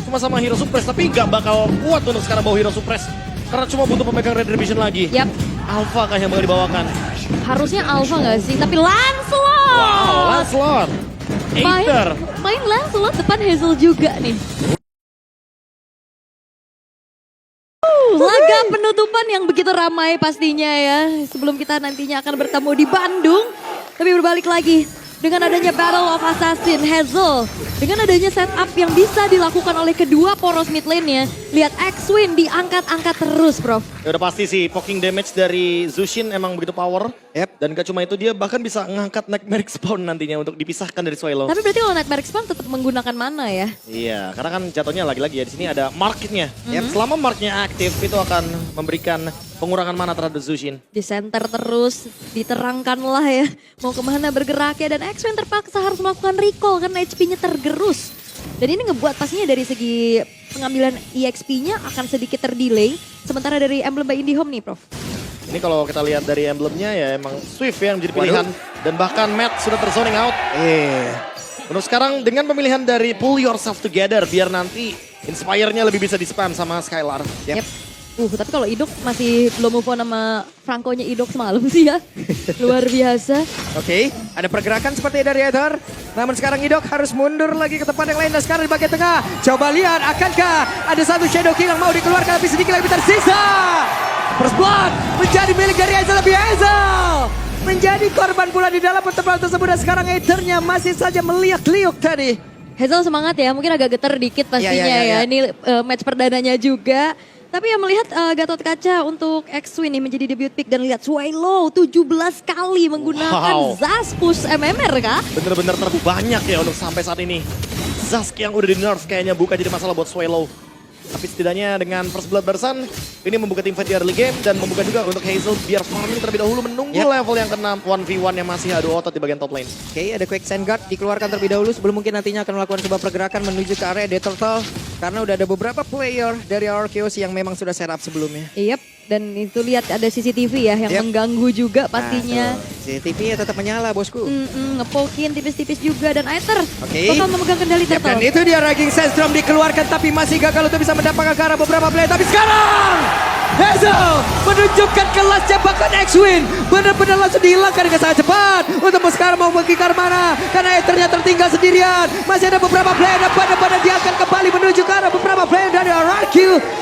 cuma sama Hero Suppress, tapi gak bakal kuat untuk sekarang bawa Hero Suppress. Karena cuma butuh pemegang Retribution lagi. Yap. Alpha kah yang bakal dibawakan? Harusnya Alpha nggak sih? Tapi Lancelot! Wow, Lancelot. Aether. Main Lancelot depan Hazel juga nih. Laga penutupan yang begitu ramai pastinya ya. Sebelum kita nantinya akan bertemu di Bandung. Tapi berbalik lagi. Dengan adanya Battle of Assassin, Hazel. Dengan adanya setup yang bisa dilakukan oleh kedua poros mid lane-nya. Lihat X-Win diangkat-angkat terus, Prof. Ya udah pasti sih, poking damage dari Zushin emang begitu power. Yep. Dan gak cuma itu, dia bahkan bisa ngangkat Nightmare Spawn nantinya untuk dipisahkan dari Swallow. Tapi berarti kalau Nightmare Spawn tetap menggunakan mana ya? Iya, karena kan jatuhnya lagi-lagi ya di sini ada marketnya. Selama marketnya aktif itu akan memberikan pengurangan mana terhadap Zushin. Di center terus, diterangkan lah ya. Mau kemana bergeraknya dan X-Win terpaksa harus melakukan recall karena HP-nya tergerus. Dan ini ngebuat pastinya dari segi pengambilan EXP-nya akan sedikit terdelay. Sementara dari emblem by IndiHome nih, Prof. Ini kalau kita lihat dari emblemnya ya emang Swift ya yang menjadi pilihan. Dan bahkan Matt sudah terzoning out. Untuk sekarang dengan pemilihan dari pull yourself together biar nanti Inspire-nya lebih bisa di-spam sama Skylar. Yep. Tapi kalau Idok masih belum move on sama Franco-nya Idok semalam sih ya. Luar biasa. Oke, ada pergerakan seperti dari Aether. Namun sekarang Idok harus mundur lagi ke tempat yang lain dan sekarang di bagian tengah. Coba lihat, akankah ada satu Shadow King yang mau dikeluarkan tapi sedikit lagi tersisa. First Blood menjadi milik dari Hazel lebih Hazel. Menjadi korban pula di dalam pertempuran tersebut dan sekarang Aether-nya masih saja meliuk-liuk tadi. Hazel semangat ya, mungkin agak getar dikit pastinya ya. Ini match perdananya juga. Tapi yang melihat Gatot Kaca untuk X-Win nih menjadi debut pick dan lihat Swallow 17 kali menggunakan Zas push MMR kah? Bener-bener terbanyak ya untuk sampai saat ini. Zask yang udah di nerf kayaknya bukan jadi masalah buat Swallow. Tapi setidaknya dengan First Blood barusan ini membuka tim fight di early game dan membuka juga untuk Hazel biar farming terlebih dahulu menunggu level yang ke-6 1v1 yang masih adu otot di bagian top lane. Oke, ada Quick Sand Guard dikeluarkan terlebih dahulu sebelum mungkin nantinya akan melakukan sebuah pergerakan menuju ke area Death Turtle. Karena udah ada beberapa player dari Arceus yang memang sudah setup sebelumnya. Yep, dan itu lihat ada CCTV ya yang mengganggu juga pastinya. CCTV tetap menyala bosku. Ngepokin tipis-tipis juga dan Aether bakal memegang kendali Turtle. Dan itu dia Raging Sandstorm dikeluarkan tapi masih gagal untuk bisa mendapatkan ke arah beberapa player. Tapi sekarang Hazel menunjukkan kelasnya bahkan X-Win benar-benar langsung dihilangkan dengan sangat cepat untuk sekarang mau pergi ke mana karena Aether-nya tertinggal sendirian. Masih ada beberapa player depan dia akan kembali menuju ke arah beberapa player dari RRQ.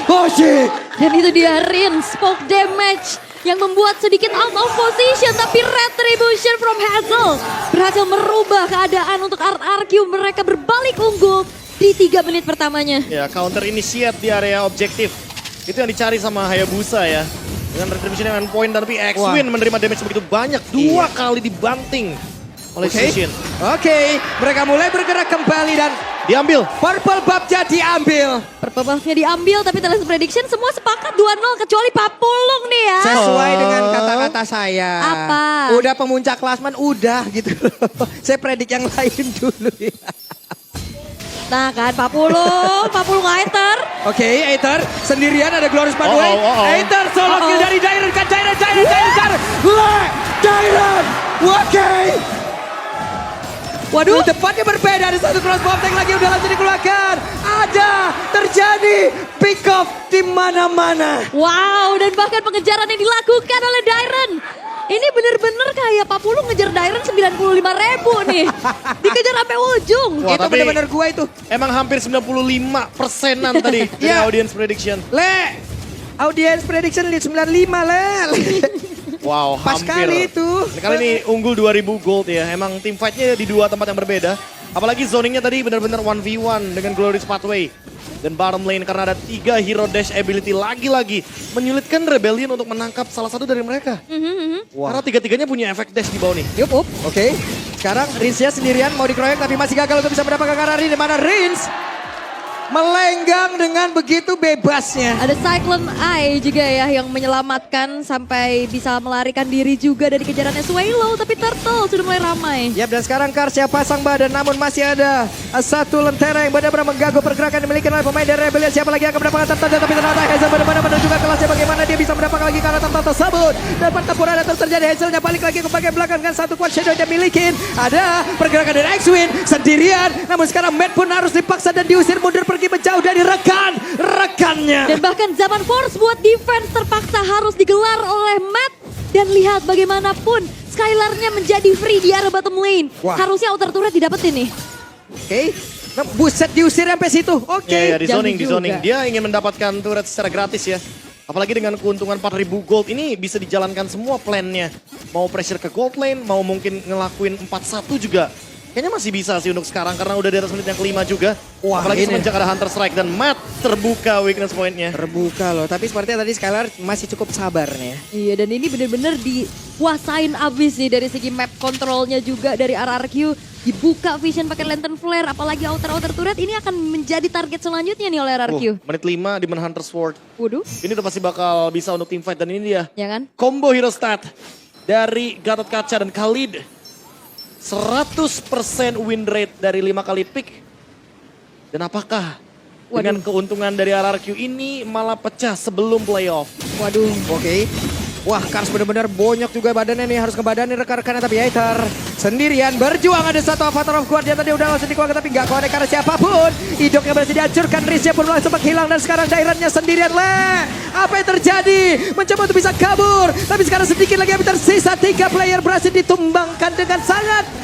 Oh shit. Dan itu dia Rin, spoke damage yang membuat sedikit out of position. Tapi Retribution from Hazel berhasil merubah keadaan untuk RRQ. Mereka berbalik unggul di 3 menit pertamanya. Ya, counter initiate di area objektif. Itu yang dicari sama Hayabusa ya. Dengan Retribution dengan point dan tapi X-Win menerima damage begitu banyak. 2 kali dibanting oleh Zushin. Oke, mereka mulai bergerak kembali dan diambil. Purple Buff-nya diambil. Purple Buff-nya diambil tapi Talent Prediction semua sepakat 2-0 kecuali Papulung nih ya. Sesuai dengan kata-kata saya. Apa? Udah pemuncak klasmen, udah gitu. Saya predik yang lain dulu ya. Nah kan Papulung Aether. Oke, Aether sendirian ada Glorious Pathway. Aether solo kill dari Dairon kan Dairon. Oke. Waduh, depannya berbeda. Ada satu cross bomb tank lagi udah langsung dikeluarkan. Ada terjadi pick off di mana-mana. Wow, dan bahkan pengejaran yang dilakukan oleh Dairon. Ini bener-bener kayak Papulung ngejar Dairon 95.000 nih. Dikejar sampai ujung. Wah, itu bener-bener gua itu. Emang hampir 95%-an tadi dari audience prediction. Audience prediction di 95 Wow, pas hampir. kali itu. Kali ini unggul 2000 gold ya. Emang tim fight-nya di 2 tempat yang berbeda. Apalagi zoningnya tadi benar-benar 1v1 dengan Glorious Pathway. Dan bottom lane karena ada 3 hero dash ability lagi-lagi. Menyulitkan Rebellion untuk menangkap salah satu dari mereka. Karena tiga-tiganya punya efek dash di bawah nih. Oke. Sekarang Rinsnya sendirian mau dikeroyok tapi masih gagal untuk bisa mendapatkan ke arah Rins. Di mana Rins melenggang dengan begitu bebasnya. Ada Cyclone Eye juga ya yang menyelamatkan sampai bisa melarikan diri juga dari kejarannya Swallow. Tapi Turtle sudah mulai ramai. Yap, dan sekarang Karsia pasang badan namun masih ada satu lentera yang benar-benar mengganggu pergerakan dimiliki oleh pemain dari Rebellion. Siapa lagi yang akan mendapatkan tertanda tapi ternyata Hazel benar-benar menunjukkan kelasnya bagaimana dia bisa bisa mendapatkan lagi karena tempat tersebut. Dan pertempuran yang terus terjadi, Hazelnya balik lagi ke bagian belakang dengan satu quad shadow yang dia milikin. Ada pergerakan dari X-Win sendirian. Namun sekarang Matt pun harus dipaksa dan diusir mundur pergi menjauh dari rekannya. Dan bahkan zaman Force buat defense terpaksa harus digelar oleh Matt. Dan lihat bagaimanapun Skylar-nya menjadi free di area bottom lane. Wah. Harusnya outer turret didapetin nih. Oke. Nah, buset diusir sampai situ. Oke. Ya, di zoning, Jangan di zoning. juga. Dia ingin mendapatkan turret secara gratis ya. Apalagi dengan keuntungan 4.000 gold ini bisa dijalankan semua plannya. Mau pressure ke gold lane, mau mungkin ngelakuin 4-1 juga. Kayaknya masih bisa sih untuk sekarang karena udah di atas menit yang kelima juga. Wah, apalagi ini. semenjak ada Hunter Strike dan Matt terbuka weakness point-nya. Terbuka loh, tapi sepertinya tadi Skylar masih cukup sabar nih ya. Iya, dan ini bener-bener dikuasain abis nih dari segi map controlnya juga dari RRQ. Dibuka vision pakai lantern flare, apalagi outer turret ini akan menjadi target selanjutnya nih oleh RRQ. Menit 5 Demon Hunter Sword. Waduh, Ini udah pasti bakal bisa untuk teamfight dan ini dia. ya kan? Combo hero stat dari Gatot Kaca dan Khalid. 100% win rate dari 5 kali pick. Dan apakah dengan keuntungan dari RRQ ini malah pecah sebelum playoff? Waduh. Oke. Wah, Kars benar-benar bonyok juga badannya nih, harus ngebadanin rekan-rekannya, tapi Aether sendirian berjuang. Ada satu Avatar of God, dia tadi udah langsung dikeluarkan tapi nggak konek karena siapapun. Idoknya berhasil dihancurkan, Riznya pun langsung menghilang dan sekarang Dairannya sendirian. Apa yang terjadi? Mencoba untuk bisa kabur, tapi sekarang sedikit lagi yang tersisa. 3 player berhasil ditumbangkan dengan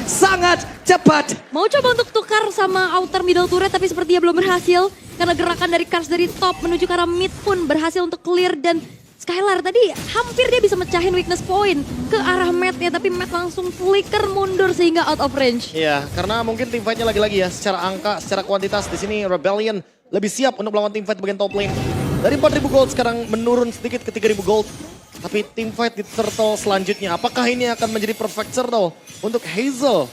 sangat cepat. Mau coba untuk tukar sama outer middle turret tapi sepertinya belum berhasil. Karena gerakan dari Kars dari top menuju ke arah mid pun berhasil untuk clear dan Skylar tadi hampir dia bisa mecahin weakness point ke arah Matt-nya, tapi Matt langsung flicker mundur sehingga out of range. Iya, karena mungkin team fight-nya lagi-lagi ya, secara angka, secara kuantitas di sini Rebellion lebih siap untuk melawan team fight bagian top lane. Dari 4.000 gold sekarang menurun sedikit ke 3.000 gold. Tapi team fight di turtle selanjutnya, apakah ini akan menjadi perfect turtle untuk Hazel?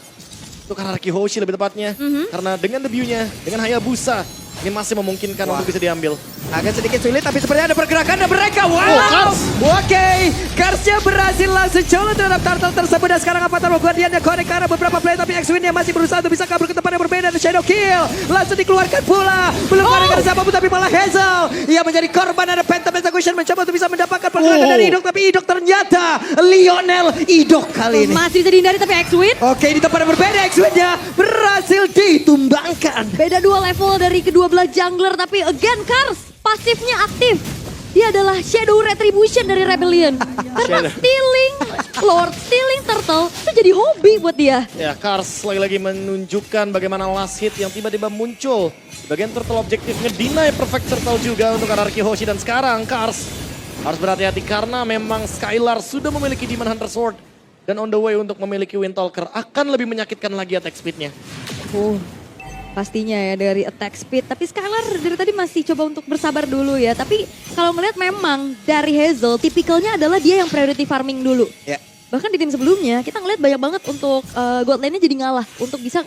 Untuk Haraki Hoshi lebih tepatnya. Karena dengan debutnya, dengan Hayabusa, ini masih memungkinkan untuk bisa diambil. Agak sedikit sulit tapi sepertinya ada pergerakan dan mereka. Wow. Kars. Oke. Karsnya berhasil langsung colot terhadap turtle tersebut dan sekarang Avatar of Guardian yang connect ke arah beberapa player tapi X-Win yang masih berusaha untuk bisa kabur ke tempat yang berbeda dan Shadow Kill langsung dikeluarkan pula. Belum ada siapapun tapi malah Hazel. Ia menjadi korban ada Phantom Execution mencoba untuk bisa mendapatkan pergerakan dari Idok tapi Idok ternyata Lionel Idok kali ini. Masih bisa dihindari tapi X-Win. Oke, di tempat yang berbeda X-Win-nya berhasil ditumbangkan. Beda 2 level dari kedua belah jungler tapi again Kars pasifnya aktif. Dia adalah Shadow Retribution dari Rebellion. Karena stealing, Lord stealing turtle itu jadi hobi buat dia. Ya, Kars lagi-lagi menunjukkan bagaimana last hit yang tiba-tiba muncul. Bagian turtle objektif ngedeny perfect turtle juga untuk Anarchy Hoshi. Dan sekarang Kars harus berhati-hati karena memang Skylar sudah memiliki Demon Hunter Sword. Dan on the way untuk memiliki Windtalker akan lebih menyakitkan lagi attack speednya. Pastinya ya dari attack speed. Tapi Skylar dari tadi masih coba untuk bersabar dulu ya. Tapi kalau ngeliat memang dari Hazel tipikalnya adalah dia yang priority farming dulu. Ya. Bahkan di tim sebelumnya kita ngeliat banyak banget untuk god lane-nya jadi ngalah. Untuk bisa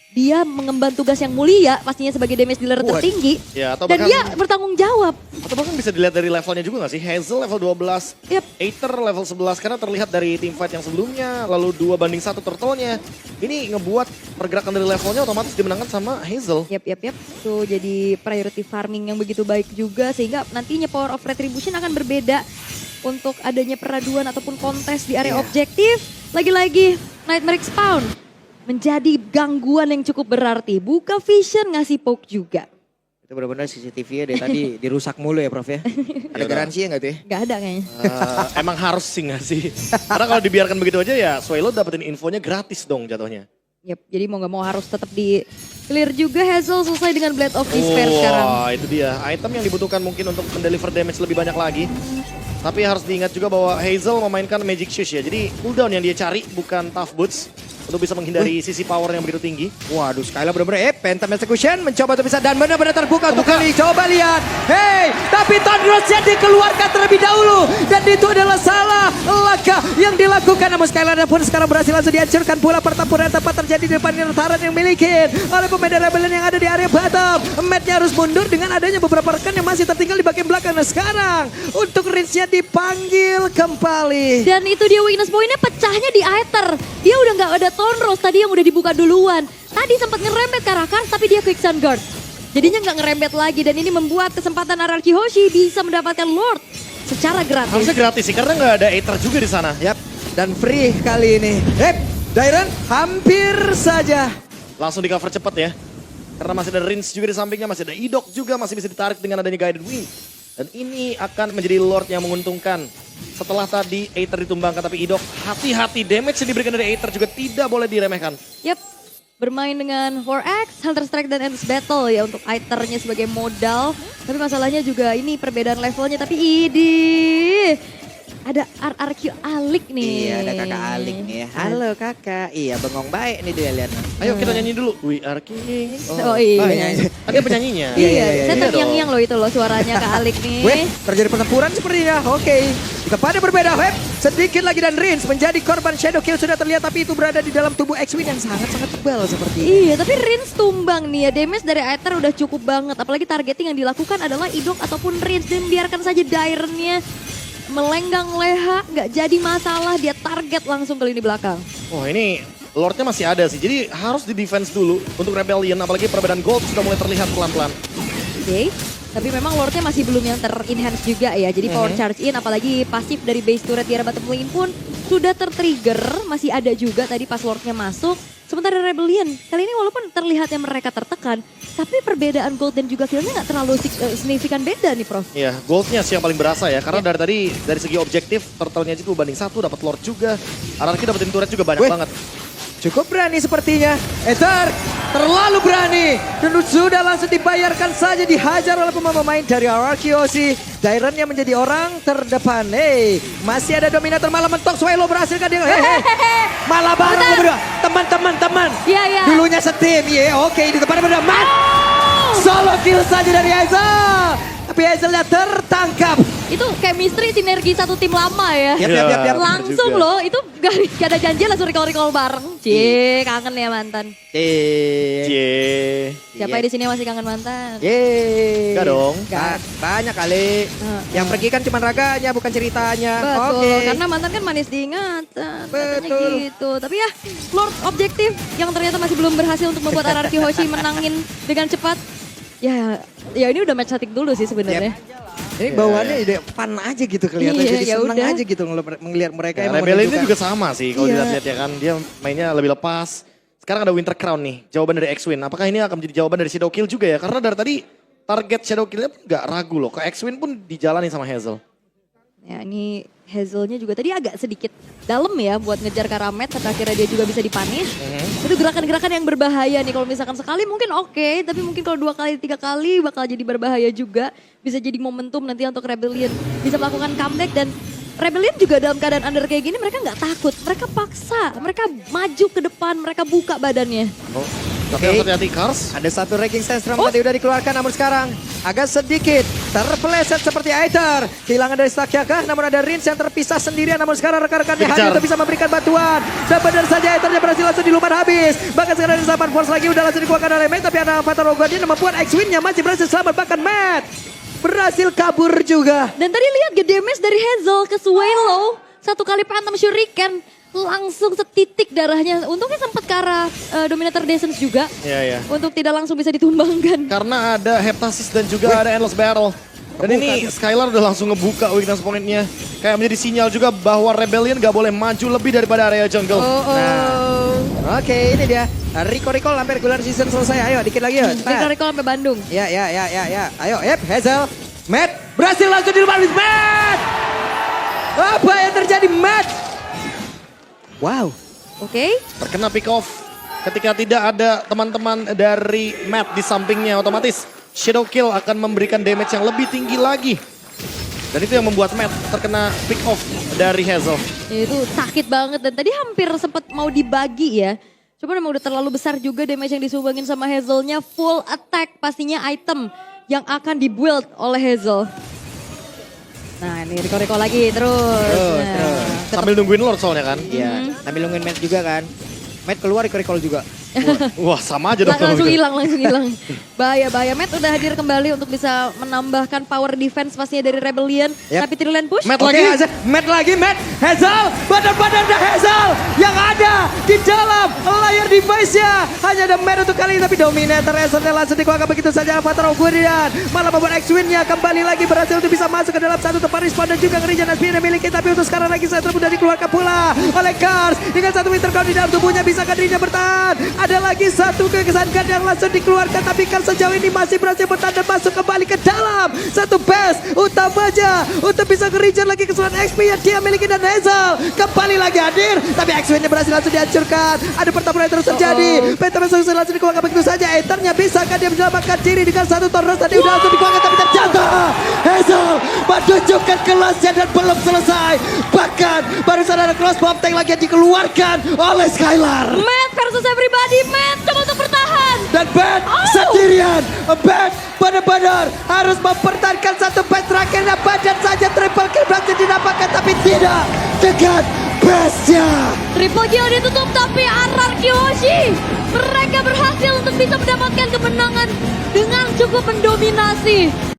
dia mengemban tugas yang mulia pastinya sebagai damage dealer tertinggi. Ya, atau dan bahkan- dia bertanggung jawab. Atau bahkan bisa dilihat dari levelnya juga gak sih? Hazel level 12, Yep. Aether level 11 karena terlihat dari team fight yang sebelumnya, lalu 2-1 turtle-nya. Ini ngebuat pergerakan dari levelnya otomatis dimenangkan sama Hazel. Yap. So jadi priority farming yang begitu baik juga sehingga nantinya power of retribution akan berbeda untuk adanya peraduan ataupun kontes di area objektif. Lagi-lagi Nightmare Spawn menjadi gangguan yang cukup berarti. Buka vision ngasih poke juga. Itu benar-benar CCTV-nya dari tadi dirusak mulu ya Prof ya. Ada garansi ya nggak tuh ya? Gak ada kayaknya. Emang harus sih gak sih? Karena kalau dibiarkan begitu aja ya Swalo dapetin infonya gratis dong jatuhnya. Yap, jadi mau gak mau harus tetap di clear juga. Hazel selesai dengan Blade of Despair sekarang. Wah, itu dia. Item yang dibutuhkan mungkin untuk mendeliver damage lebih banyak lagi. Tapi harus diingat juga bahwa Hazel memainkan Magic Shoes ya. Jadi cooldown yang dia cari bukan Tough Boots. Untuk bisa menghindari sisi power yang begitu tinggi. Waduh, Skylar benar-benar Phantom Execution mencoba untuk bisa dan benar-benar terbuka untuk kali. Coba lihat. Hey, tapi Thunderous-nya dikeluarkan terlebih dahulu. Dan itu adalah salah langkah yang dilakukan. Namun Skylar pun sekarang berhasil langsung dihancurkan pula. Pertempuran tempat terjadi di depan Nirtaran yang miliki oleh pemain Rebellion yang ada di area bottom. Matt-nya harus mundur dengan adanya beberapa rekan yang masih tertinggal di bagian belakang. Nah sekarang untuk Rince-nya dipanggil kembali. Dan itu dia weakness point-nya pecahnya di Aether. Dia udah gak ada Tonros tadi yang udah dibuka duluan. Tadi sempat ngerembet ke arah Kars tapi dia quick guard. Jadinya nggak ngerembet lagi dan ini membuat kesempatan Ararki Hoshi bisa mendapatkan Lord secara gratis. Harusnya gratis sih karena nggak ada Aether juga di sana. Yap, dan free kali ini. Dairon hampir saja. Langsung di cover cepet ya. Karena masih ada Rins juga di sampingnya, masih ada Idok juga masih bisa ditarik dengan adanya Guided Wing. Dan ini akan menjadi Lord yang menguntungkan. Setelah tadi Aether ditumbangkan tapi Idok hati-hati damage yang diberikan dari Aether juga tidak boleh diremehkan. Yap, bermain dengan 4X, Hunter Strike dan Endless Battle ya untuk Aether-nya sebagai modal. Tapi masalahnya juga ini perbedaan levelnya, tapi ada RRQ Alik nih. Iya, ada kakak Alik nih ya. Halo kakak. Iya, bengong baik nih dia lihat. Ayo kita nyanyi dulu. We are king. Oh iya. Ada penyanyinya. Iya, saya iya terngiang-ngiang loh itu loh suaranya Kak Alik nih. Weh, terjadi pertempuran sepertinya. Oke. Kita pada berbeda, sedikit lagi dan Rins menjadi korban Shadow Kill sudah terlihat, tapi itu berada di dalam tubuh X-Wing yang sangat-sangat tebal seperti ini. Iya, tapi Rins tumbang nih ya. Damage dari Aether udah cukup banget. Apalagi targeting yang dilakukan adalah Idok ataupun Rins. Dan biarkan saja Dairon-nya melenggang leha, nggak jadi masalah. Dia target langsung ke lini belakang. Wah ini Lordnya masih ada sih, jadi harus di defense dulu untuk Rebellion. Apalagi perbedaan gold sudah mulai terlihat pelan-pelan. Oke. Tapi memang Lordnya masih belum yang ter-enhance juga ya. Jadi power charge in, apalagi pasif dari base turret di arah bottom lane pun sudah ter-trigger. Masih ada juga tadi pas Lordnya masuk. Sementara Rebellion, kali ini walaupun terlihatnya mereka tertekan, tapi perbedaan gold dan juga killnya nggak terlalu signifikan beda nih Prof. Iya, goldnya sih yang paling berasa ya. Karena dari tadi, dari segi objektif, turtle-nya itu banding 1, dapat Lord juga. RRQ dapetin turret juga banyak banget. Cukup berani sepertinya. Aether terlalu berani. Dan sudah langsung dibayarkan saja, dihajar oleh pemain dari RRQOC. Dairon yang menjadi orang terdepan. Masih ada Dominator malah mentok. Swelo berhasil kan dia. Malah bareng lo berdua. Teman-teman. Iya. Dulunya setim. Oke, di depan berdua. Solo kill saja dari Hazel. Tapi Hazelnya tertangkap. Itu chemistry sinergi satu tim lama ya. Yap. Langsung juga. loh, itu gak ada janji langsung recall bareng. Kangen ya mantan. Siapa di sini masih kangen mantan? Enggak dong. Banyak kali. Yang pergi kan cuma raganya, bukan ceritanya. Betul, karena mantan kan manis diingatan. Katanya Betul. gitu. Tapi ya, Lord objektif yang ternyata masih belum berhasil untuk membuat RRQ Hoshi menangin dengan cepat. Ya ini udah match statik dulu sih sebenarnya. Ini bawaannya udah fun aja gitu kelihatan. Iya, Jadi ya seneng udah. aja gitu ngelihat mereka yang Rebellion ini menunjukkan. juga sama sih kalau Iya. dilihat ya kan. Dia mainnya lebih lepas. Sekarang ada Winter Crown nih, jawaban dari X-Win. Apakah ini akan menjadi jawaban dari Shadow Kill juga ya? Karena dari tadi target Shadow Kill-nya pun gak ragu loh. Ke X-Win pun dijalani sama Hazel. Ya ini Hazelnya juga tadi agak sedikit dalam ya buat ngejar Karamet. Sampai akhirnya dia juga bisa dipunish. Itu gerakan-gerakan yang berbahaya nih. Kalau misalkan sekali mungkin oke, tapi mungkin kalau 2 kali, 3 kali bakal jadi berbahaya juga. Bisa jadi momentum nanti untuk Rebellion bisa melakukan comeback. Dan Rebellion juga dalam keadaan under kayak gini mereka nggak takut. Mereka paksa, mereka maju ke depan, mereka buka badannya. Tapi harus hati-hati Kars. Ada satu ranking Sandstrom tadi udah dikeluarkan, namun sekarang agak sedikit terpeleset seperti Aether. Kehilangan dari Stakyakah, namun ada Rins yang terpisah sendirian, namun sekarang rekan-rekannya hadir untuk bisa memberikan bantuan. Dan benar saja Aethernya berhasil langsung dilumat habis. Bahkan sekarang ada 8 force lagi udah langsung dikeluarkan oleh Matt, tapi ada Avatar Guardian yang membuat X-Win-nya masih berhasil selamat. Bahkan Matt berhasil kabur juga. Dan tadi lihat gede damage dari Hazel ke Swallow. 1 kali Phantom Shuriken. Langsung setitik darahnya. Untungnya sempat ke arah Dominator Descent juga. Iya. Untuk tidak langsung bisa ditumbangkan. Karena ada Heptasis dan juga ada Endless Battle. Dan ini Skylar udah langsung ngebuka weakness point-nya. Kayak menjadi sinyal juga bahwa Rebellion gak boleh maju lebih daripada area jungle. Oke, ini dia. Rico hampir regular season selesai. Ayo dikit lagi yuk. Recall sampai Bandung. Ya. Ayo, Hazel. Matt berhasil langsung dilumat habis. Matt! Apa yang terjadi, Matt? Wow. Oke. Terkena pick off. Ketika tidak ada teman-teman dari Matt di sampingnya, otomatis Shadow Kill akan memberikan damage yang lebih tinggi lagi. Dan itu yang membuat Matt terkena pick off dari Hazel. Ya, itu sakit banget dan tadi hampir sempat mau dibagi ya. Cuma memang udah terlalu besar juga damage yang disumbangin sama Hazelnya. Full attack pastinya item yang akan dibuild oleh Hazel. Nah ini Rico lagi terus. Sambil nungguin Lord soalnya kan. Iya, sambil nungguin Matt juga kan. Matt keluar Rico juga. Wah sama aja dong. Langsung hilang, langsung hilang. Bahaya. Matt udah hadir kembali untuk bisa menambahkan power defense pastinya dari Rebellion. Yap. Tapi Trillian push. Matt Oke, lagi. Matt. Hazel, badan-badan ada Hazel yang ada di dalam layar device-nya. Hanya ada Matt untuk kali ini, tapi Dominator Razornya langsung dikeluarkan begitu saja. Avatar of Guardian malah membuat X-Win-nya kembali lagi berhasil untuk bisa masuk ke dalam satu tempat respawn dan juga ngerijan SP yang dimiliki. Tapi untuk sekarang lagi saya mudah dikeluarkan pula oleh Kars dengan satu winter crown di dalam tubuhnya. Bisakah dirinya bertahan? Ada lagi satu kekesan guard yang langsung dikeluarkan, tapi Kars sejauh ini masih berhasil bertahan dan masuk kembali ke dalam satu base utamanya untuk bisa ngerijan lagi keseluruhan XP yang dia miliki. Dan Hazel kembali lagi hadir, tapi X-Win-nya berhasil langsung dihancurkan. Ada pertempuran yang terus terjadi. Pentagon langsung dikeluarkan begitu saja. Ethernya bisakah dia menyelamatkan diri dengan satu Torres tadi udah langsung dikeluarkan, tapi terjatuh. Hazel menunjukkan kelasnya dan belum selesai. Bahkan barusan ada crossbow tank lagi yang dikeluarkan oleh Skylar. Matt versus everybody. Matt coba untuk bertahan. Dan Ben sendirian. Ben benar-benar harus mempertahankan satu base terakhirnya. Badan saja triple kill berhasil didapatkan, tapi tidak dengan base-nya. Triple kill ditutup, tapi RR Kyoshi mereka berhasil untuk bisa mendapatkan kemenangan dengan cukup mendominasi.